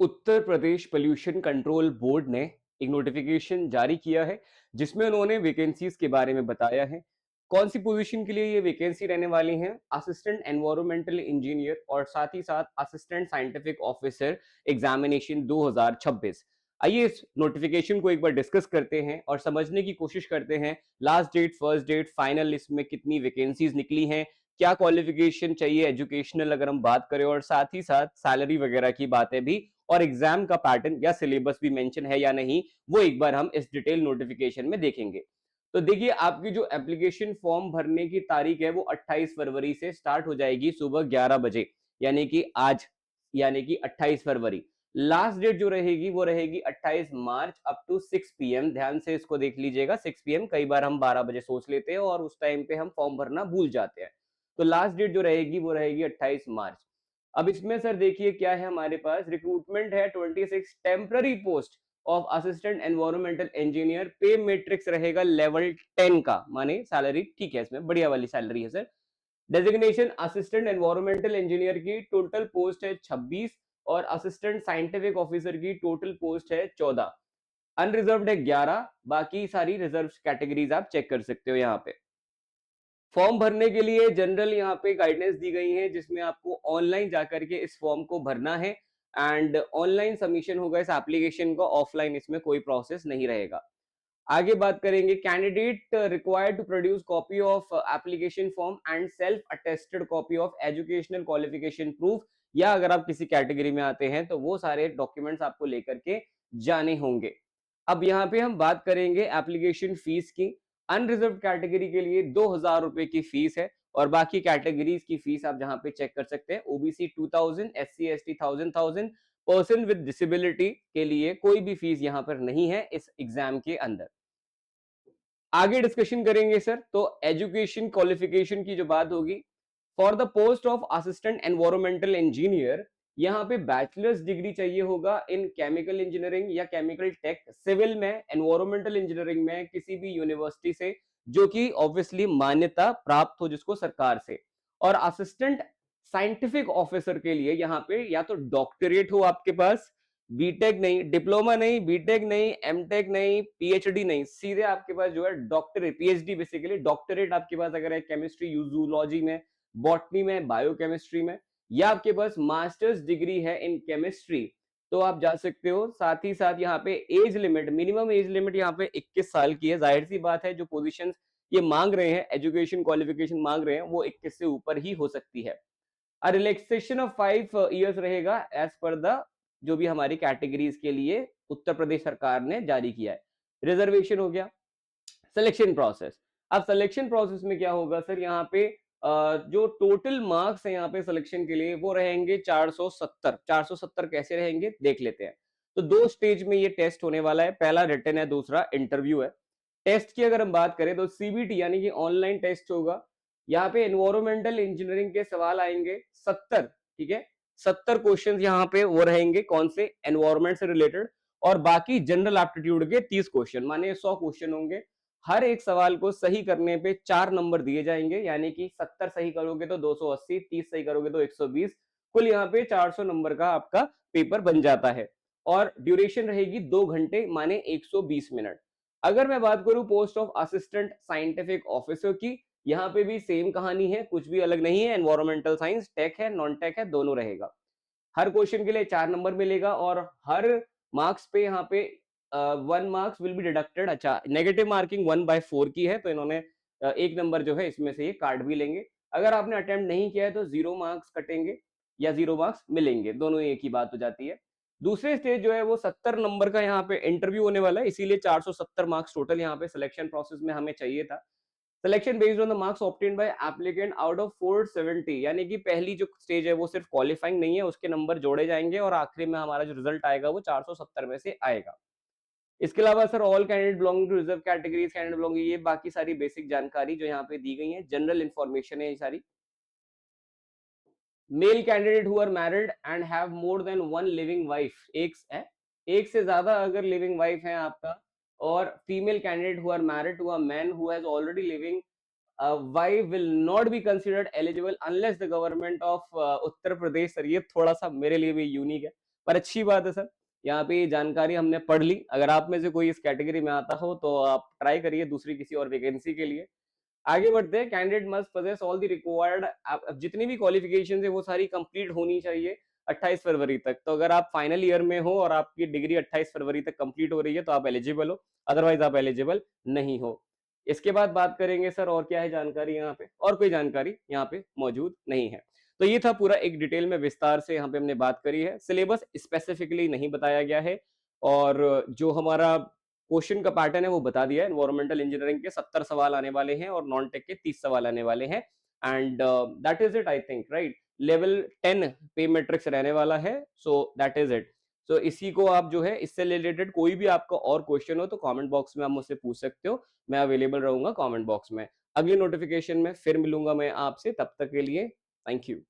Uttar Pradesh pollution control board ने एक notification जारी किया है जिसमें उन्होंने वैकेंसीज के बारे में बताया है। कौन सी पोजीशन के लिए ये वैकेंसी रहने वाली है? असिस्टेंट एनवायरमेंटल इंजीनियर और साथ ही साथ असिस्टेंट साइंटिफिक ऑफिसर एग्जामिनेशन 2026। आइए इस नोटिफिकेशन को एक बार डिस्कस करते हैं और समझने की कोशिश करते हैं। Last date, first date, final list में कितनी वैकेंसीज निकली हैं, क्या क्वालिफिकेशन चाहिए एजुकेशनल अगर हम बात करें, और साथ ही साथ सैलरी वगैरह की बातें भी, और एग्जाम का पैटर्न या सिलेबस भी मेंशन है या नहीं, वो एक बार हम इस डिटेल नोटिफिकेशन में देखेंगे। तो देखिए, आपकी जो एप्लीकेशन फॉर्म भरने की तारीख है वो 28 फरवरी से स्टार्ट हो जाएगी सुबह 11 बजे, यानी कि आज, यानी कि 28 फरवरी। लास्ट डेट जो रहेगी वो रहेगी 28 मार्च अप टू 6 पीएम। ध्यान से इसको देख लीजिएगा, 6 पीएम। कई बार हम 12 बजे सोच लेते हैं और उस टाइम पे हम फॉर्म भरना भूल जाते हैं। तो लास्ट डेट जो रहेगी वो रहेगी 28 मार्च। अब इसमें सर देखिए क्या है, हमारे पास रिक्रूटमेंट है 26 temporary post of assistant environmental engineer. पे मैट्रिक्स रहेगा लेवल 10 का, माने सैलरी ठीक है, इसमें बढ़िया वाली सैलरी है sir. Designation assistant environmental engineer की टोटल पोस्ट है 26 और असिस्टेंट साइंटिफिक ऑफिसर की टोटल पोस्ट है 14। अनरिजर्व्ड है 11, बाकी सारी रिजर्व कैटेगरीज आप चेक कर सकते हो यहाँ पे। फॉर्म भरने के लिए जनरल यहाँ पे गाइडेंस दी गई है जिसमें आपको ऑनलाइन जाकर के इस फॉर्म को भरना है एंड ऑनलाइन सबमिशन होगा इस एप्लीकेशन का, ऑफलाइन इसमें कोई प्रोसेस नहीं रहेगा। आगे बात करेंगे, candidate required to produce copy of application form and self attested copy of educational qualification proof, या अगर आप किसी कैटेगरी में आते हैं तो वो सारे डॉक्यूमेंट्स आपको लेकर के जाने होंगे। अब यहाँ पे हम बात करेंगे एप्लीकेशन फीस की। अनरिजर्व कैटेगरी के लिए 2000 रुपए की फीस है और बाकी कैटेगरीज की फीस आप जहां पे चेक कर सकते हैं। OBC 2000, SC ST 1000, person with disability के लिए कोई भी फीस यहाँ पर नहीं है इस एग्जाम के अंदर। आगे डिस्कशन करेंगे सर, तो एजुकेशन क्वालिफिकेशन की जो बात होगी, for the post of assistant environmental engineer यहाँ पे बैचलर्स डिग्री चाहिए होगा इन केमिकल इंजीनियरिंग या केमिकल टेक, सिविल में, एनवायरमेंटल इंजीनियरिंग में किसी भी यूनिवर्सिटी से जो कि ऑब्वियसली मान्यता प्राप्त हो जिसको सरकार से। और असिस्टेंट साइंटिफिक ऑफिसर के लिए यहाँ पे या तो डॉक्टरेट हो आपके पास, बीटेक नहीं, डिप्लोमा नहीं, बीटेक नहीं, एमटेक नहीं, पीएचडी नहीं, सीधे आपके पास जो है डॉक्टरेट, पीएचडी बेसिकली डॉक्टरेट आपके पास अगर है केमिस्ट्री, जूलॉजी में, बॉटनी में, बायोकेमिस्ट्री में, या आपके पास मास्टर्स डिग्री है इन केमिस्ट्री, तो आप जा सकते हो। साथ ही साथ यहाँ पे age limit, minimum age limit यहाँ पे 21 साल की है। जाहिर सी बात है जो पोजीशंस ये मांग रहे हैं, एजुकेशन क्वालिफिकेशन मांग रहे हैं, वो 21 से ऊपर ही हो सकती है। रिलैक्सेशन ऑफ 5 इयर्स रहेगा एज पर द जो भी हमारी कैटेगरीज के लिए उत्तर प्रदेश सरकार ने जारी किया है। रिजर्वेशन हो गया। सिलेक्शन प्रोसेस, अब सिलेक्शन प्रोसेस में क्या होगा सर, यहाँ पे जो टोटल मार्क्स है यहाँ पे सिलेक्शन के लिए वो रहेंगे 470। 470 कैसे रहेंगे देख लेते हैं। तो दो स्टेज में ये टेस्ट होने वाला है, पहला रिटन है, दूसरा इंटरव्यू है। टेस्ट की अगर हम बात करें तो सीबीटी यानी कि ऑनलाइन टेस्ट होगा। यहाँ पे एनवायरमेंटल इंजीनियरिंग के सवाल आएंगे 70, ठीक है। 70 क्वेश्चन यहाँ पे वो रहेंगे कौन से, एनवायरमेंट से रिलेटेड। और बाकी जनरल एप्टीट्यूड के 30 क्वेश्चन, माने 100 क्वेश्चन होंगे। हर एक सवाल को सही करने पे 4 नंबर दिए जाएंगे, यानी कि 70 सही करोगे तो 280, 30 सही करोगे तो 120, कुल यहाँ पे 400 नंबर का आपका पेपर बन जाता है। और ड्यूरेशन रहेगी 2 घंटे, माने 120 मिनट। अगर मैं बात करूं post of assistant scientific officer की, यहाँ पे भी सेम कहानी है, कुछ भी अलग नहीं है। एनवायरमेंटल साइंस, टेक है, नॉन टेक है, दोनों रहेगा। हर क्वेश्चन के लिए 4 नंबर मिलेगा और हर मार्क्स पे यहाँ पे 1 मार्क्स विल बी डिडक्टेड। अच्छा, नेगेटिव मार्किंग 1/4 की है, तो इन्होंने 1 नंबर जो है इसमें से ये काट भी लेंगे। अगर आपने अटेम्प्ट नहीं किया है तो 0 मार्क्स कटेंगे या 0 मार्क्स मिलेंगे, दोनों एक ही बात हो जाती है। दूसरे स्टेज जो है वो 70 नंबर का यहाँ पे इंटरव्यू होने वाला है, इसीलिए 470 मार्क्स टोटल यहाँ पे सिलेक्शन प्रोसेस में हमें चाहिए था। Selection based on the marks obtained by applicant out of 470, यानी कि पहली जो स्टेज है वो सिर्फ क्वालिफाइंग नहीं है, उसके नंबर जोड़े जाएंगे और आखिरी में हमारा जो रिजल्ट आएगा वो 470 में से आएगा। इसके अलावा sir all candidate belonging to reserve categories candidate belonging, ये बाकी सारी बेसिक जानकारी जो यहाँ पे दी गई है, जनरल इंफॉर्मेशन है ये सारी। Male candidate who are married and have more than one living wife, एक से ज्यादा अगर लिविंग वाइफ है आपका, और female candidate who are married to a man who has already living wife will not be considered eligible unless the government of Uttar Pradesh. Sir ये थोड़ा सा मेरे लिए भी यूनिक है, पर अच्छी बात है सर, यहाँ पे ये जानकारी हमने पढ़ ली। अगर आप में से कोई इस कैटेगरी में आता हो तो आप ट्राई करिए दूसरी किसी और वैकेंसी के लिए। आगे बढ़ते हैं। Candidate must possess all the required, अब जितनी भी क्वालिफिकेशन है वो सारी कंप्लीट होनी चाहिए 28 फरवरी तक। तो अगर आप फाइनल ईयर में हो और आपकी डिग्री 28 फरवरी तक कंप्लीट हो रही है तो आप एलिजिबल हो, अदरवाइज आप एलिजिबल नहीं हो। इसके बाद बात करेंगे सर और क्या है जानकारी यहाँ पे, और कोई जानकारी यहाँ पे मौजूद नहीं है। तो ये था पूरा एक डिटेल में विस्तार से यहाँ पे हमने बात करी है। सिलेबस स्पेसिफिकली नहीं बताया गया है और जो हमारा क्वेश्चन का पैटर्न है वो बता दिया है। एनवायरमेंटल इंजीनियरिंग के 70 सवाल आने वाले हैं और नॉन टेक के 30 सवाल आने वाले हैं and that is it I think, right. Level 10 पे मैट्रिक्स रहने वाला है, सो दैट इज इट। सो इसी को आप जो है, इससे रिलेटेड कोई भी आपका और क्वेश्चन हो तो कमेंट बॉक्स में आप मुझसे पूछ सकते हो, मैं अवेलेबल रहूंगा कमेंट बॉक्स में। अगली नोटिफिकेशन में फिर मिलूंगा मैं आपसे, तब तक के लिए थैंक यू।